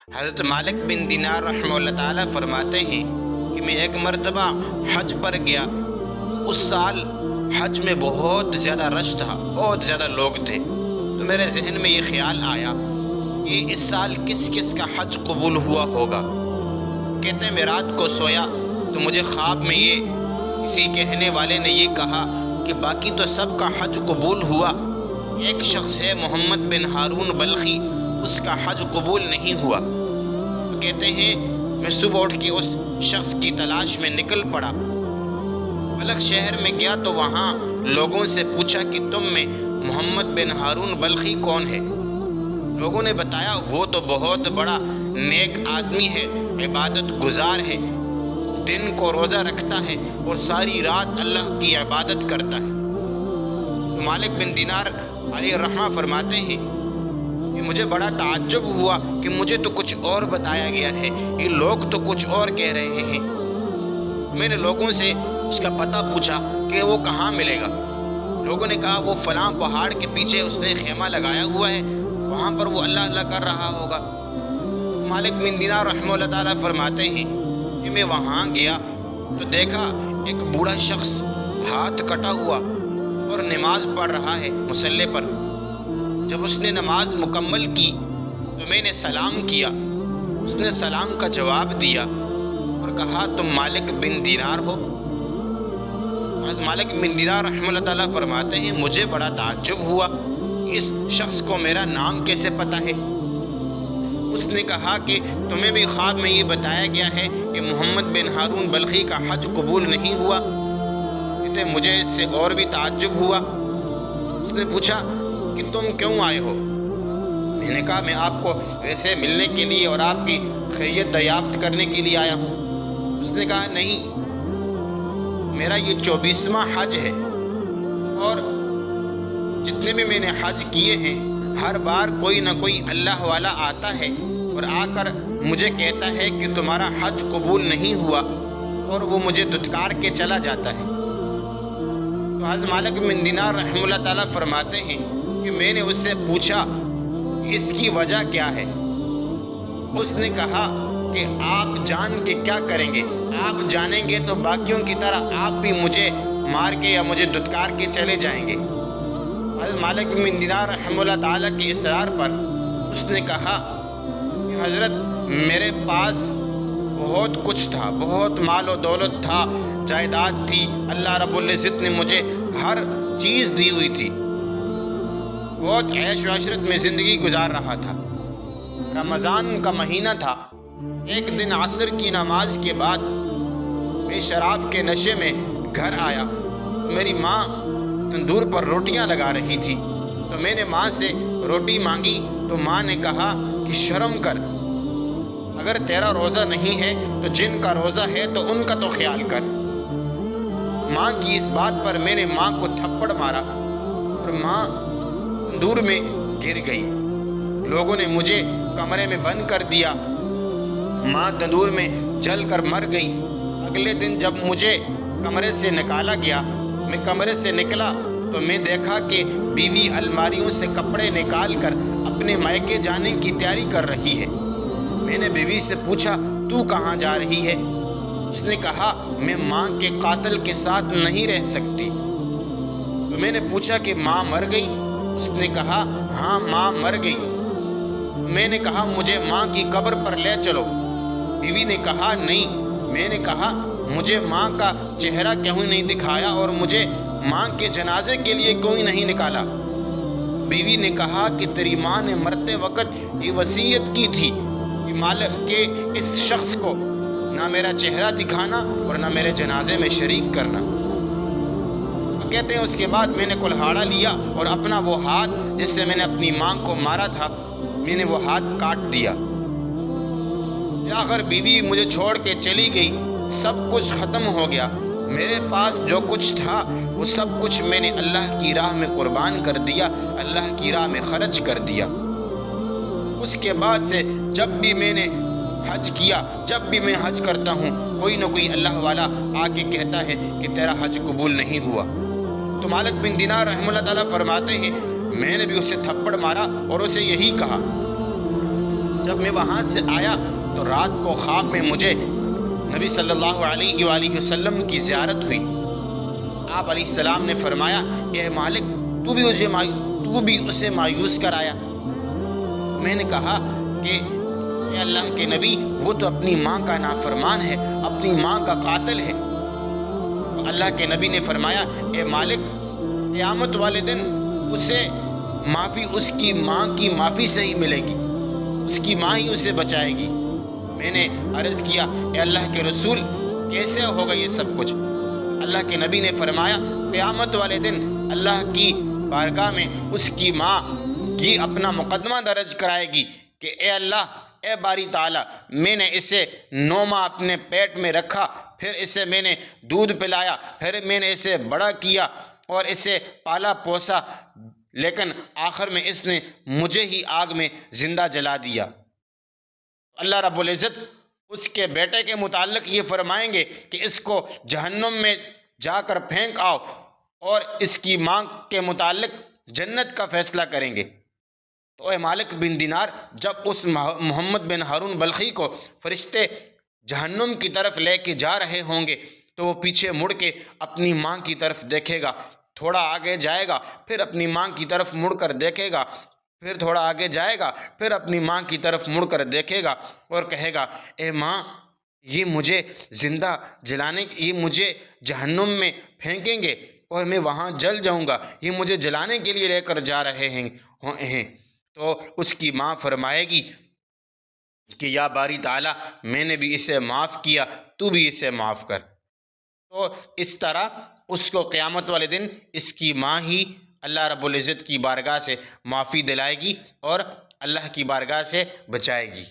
حضرت مالک بن دینار رحمہ اللہ تعالیٰ فرماتے ہیں کہ میں ایک مرتبہ حج پر گیا۔ اس سال حج میں بہت زیادہ رش تھا، بہت زیادہ لوگ تھے، تو میرے ذہن میں یہ خیال آیا کہ اس سال کس کس کا حج قبول ہوا ہوگا۔ کہتے ہیں میں رات کو سویا تو مجھے خواب میں کسی کہنے والے نے یہ کہا کہ باقی تو سب کا حج قبول ہوا، ایک شخص ہے محمد بن ہارون بلخی، اس کا حج قبول نہیں ہوا۔ کہتے ہیں میں صبح اٹھ کے اس شخص کی تلاش میں نکل پڑا، بلخ شہر میں گیا تو وہاں لوگوں سے پوچھا کہ تم میں محمد بن ہارون بلخی کون ہے؟ لوگوں نے بتایا وہ تو بہت بڑا نیک آدمی ہے، عبادت گزار ہے، دن کو روزہ رکھتا ہے اور ساری رات اللہ کی عبادت کرتا ہے۔ تو مالک بن دینار علیہ الرحمہ فرماتے ہیں کہ مجھے بڑا تعجب ہوا کہ مجھے تو کچھ اور بتایا گیا ہے، یہ لوگ تو کچھ اور کہہ رہے ہیں۔ میں نے لوگوں سے اس کا پتہ پوچھا کہ وہ کہاں ملے گا۔ لوگوں نے کہا وہ فلاں پہاڑ کے پیچھے اس نے خیمہ لگایا ہوا ہے، وہاں پر وہ اللہ اللہ کر رہا ہوگا۔ مالک بن دینار رحمہ اللہ تعالیٰ فرماتے ہیں کہ میں وہاں گیا تو دیکھا ایک بوڑھا شخص ہاتھ کٹا ہوا اور نماز پڑھ رہا ہے مصلی پر۔ جب اس نے نماز مکمل کی تو میں نے سلام کیا، اس نے سلام کا جواب دیا اور کہا تم مالک بن دینار ہو؟ حضرت مالک بن دینار رحمہ اللہ تعالیٰ فرماتے ہیں مجھے بڑا تعجب ہوا کہ اس شخص کو میرا نام کیسے پتہ ہے۔ اس نے کہا کہ تمہیں بھی خواب میں یہ بتایا گیا ہے کہ محمد بن ہارون بلخی کا حج قبول نہیں ہوا؟ کہتے مجھے اس سے اور بھی تعجب ہوا۔ اس نے پوچھا کہ تم کیوں آئے ہو؟ میں نے کہا میں آپ کو ویسے ملنے کے لیے اور آپ کی خیریت دریافت کرنے کے لیے آیا ہوں۔ اس نے کہا نہیں، میرا یہ 24واں حج ہے اور جتنے بھی میں نے حج کیے ہیں ہر بار کوئی نہ کوئی اللہ والا آتا ہے اور آ کر مجھے کہتا ہے کہ تمہارا حج قبول نہیں ہوا اور وہ مجھے دھتکار کے چلا جاتا ہے۔ تو حضرت مالک بن دینار رحمہ اللہ تعالیٰ فرماتے ہیں کہ میں نے اس سے پوچھا اس کی وجہ کیا ہے؟ اس نے کہا کہ آپ جان کے کیا کریں گے؟ آپ جانیں گے تو باقیوں کی طرح آپ بھی مجھے مار کے یا مجھے دھتکار کے چلے جائیں گے۔ حضرت مالک بن دینار رحمہ اللہ تعالیٰ کے اصرار پر اس نے کہا کہ حضرت میرے پاس بہت کچھ تھا، بہت مال و دولت تھا، جائیداد تھی، اللہ رب العزت نے مجھے ہر چیز دی ہوئی تھی، بہت عیش و عشرت میں زندگی گزار رہا تھا۔ رمضان کا مہینہ تھا، ایک دن عصر کی نماز کے بعد میں شراب کے نشے میں گھر آیا، میری ماں تندور پر روٹیاں لگا رہی تھی، تو میں نے ماں سے روٹی مانگی تو ماں نے کہا کہ شرم کر، اگر تیرا روزہ نہیں ہے تو جن کا روزہ ہے تو ان کا تو خیال کر۔ ماں کی اس بات پر میں نے ماں کو تھپڑ مارا اور ماں تندور میں گر گئی۔ لوگوں نے مجھے کمرے میں بند کر دیا، ماں تندور میں جل کر مر گئی۔ اگلے دن جب مجھے کمرے سے نکالا گیا، میں کمرے سے نکلا تو میں دیکھا کہ بیوی الماریوں سے کپڑے نکال کر اپنے مائکے جانے کی تیاری کر رہی ہے۔ میں نے بیوی سے پوچھا تو کہاں جا رہی ہے؟ اس نے کہا میں ماں کے قاتل کے ساتھ نہیں رہ سکتی۔ تو میں نے پوچھا کہ ماں مر گئی؟ اس نے کہا ہاں ماں مر گئی۔ میں نے کہا مجھے ماں کی قبر پر لے چلو۔ بیوی نے کہا نہیں۔ میں نے کہا مجھے ماں کا چہرہ کیوں نہیں دکھایا اور مجھے ماں کے جنازے کے لیے کوئی نہیں نکالا؟ بیوی نے کہا کہ تیری ماں نے مرتے وقت یہ وصیت کی تھی کہ اس شخص کو نہ میرا چہرہ دکھانا اور نہ میرے جنازے میں شریک کرنا۔ تو کہتے ہیں اس کے بعد میں نے کلہاڑا لیا اور اپنا وہ ہاتھ جس سے میں نے اپنی ماں کو مارا تھا، میں نے وہ ہاتھ کاٹ دیا۔ آخر بیوی مجھے چھوڑ کے چلی گئی، سب کچھ ختم ہو گیا۔ میرے پاس جو کچھ تھا وہ سب کچھ میں نے اللہ کی راہ میں قربان کر دیا، اللہ کی راہ میں خرچ کر دیا۔ اس کے بعد سے جب بھی میں نے حج کیا، جب بھی میں حج کرتا ہوں، کوئی نہ کوئی اللہ والا آ کے کہتا ہے کہ تیرا حج قبول نہیں ہوا۔ تو مالک بن دینار رحمہ اللہ تعالیٰ فرماتے ہیں میں نے بھی اسے تھپڑ مارا اور اسے یہی کہا جب میں وہاں سے آیا تو رات کو خواب میں مجھے نبی صلی اللہ علیہ وآلہ وسلم کی زیارت ہوئی۔ آپ علیہ السلام نے فرمایا، اے مالک تو بھی اسے مایوس کرایا۔ میں نے کہا کہ اے اللہ کے نبی، وہ تو اپنی ماں کا نافرمان ہے، اپنی ماں کا قاتل ہے۔ اللہ کے نبی نے فرمایا، اے مالک قیامت والے دن اسے معافی اس کی ماں کی معافی سے ہی ملے گی، اس کی ماں ہی اسے بچائے گی۔ میں نے عرض کیا، اے اللہ کے رسول کیسے ہوگا یہ سب کچھ؟ اللہ کے نبی نے فرمایا، قیامت والے دن اللہ کی بارگاہ میں اس کی ماں کی اپنا مقدمہ درج کرائے گی کہ اے اللہ، اے باری تعالیٰ، میں نے اسے 9 ماہ اپنے پیٹ میں رکھا، پھر اسے میں نے دودھ پلایا، پھر میں نے اسے بڑا کیا اور اسے پالا پوسا، لیکن آخر میں اس نے مجھے ہی آگ میں زندہ جلا دیا۔ اللہ رب العزت اس کے بیٹے کے متعلق یہ فرمائیں گے کہ اس کو جہنم میں جا کر پھینک آؤ، اور اس کی ماں کے متعلق جنت کا فیصلہ کریں گے۔ تو اے مالک بن دینار، جب اس محمد بن ہارون بلخی کو فرشتے جہنم کی طرف لے کے جا رہے ہوں گے تو وہ پیچھے مڑ کے اپنی ماں کی طرف دیکھے گا، تھوڑا آگے جائے گا، پھر اپنی ماں کی طرف مڑ کر دیکھے گا، پھر تھوڑا آگے جائے گا، پھر اپنی ماں کی طرف مڑ کر دیکھے گا اور کہے گا، اے ماں، یہ مجھے زندہ جلانے، یہ مجھے جہنم میں پھینکیں گے اور میں وہاں جل جاؤں گا، یہ مجھے جلانے کے لیے لے کر جا رہے ہیں۔ تو اس کی ماں فرمائے گی کہ یا باری تعالیٰ، میں نے بھی اسے معاف کیا، تو بھی اسے معاف کر۔ تو اس طرح اس کو قیامت والے دن اس کی ماں ہی اللہ رب العزت کی بارگاہ سے معافی دلائے گی اور اللہ کی بارگاہ سے بچائے گی۔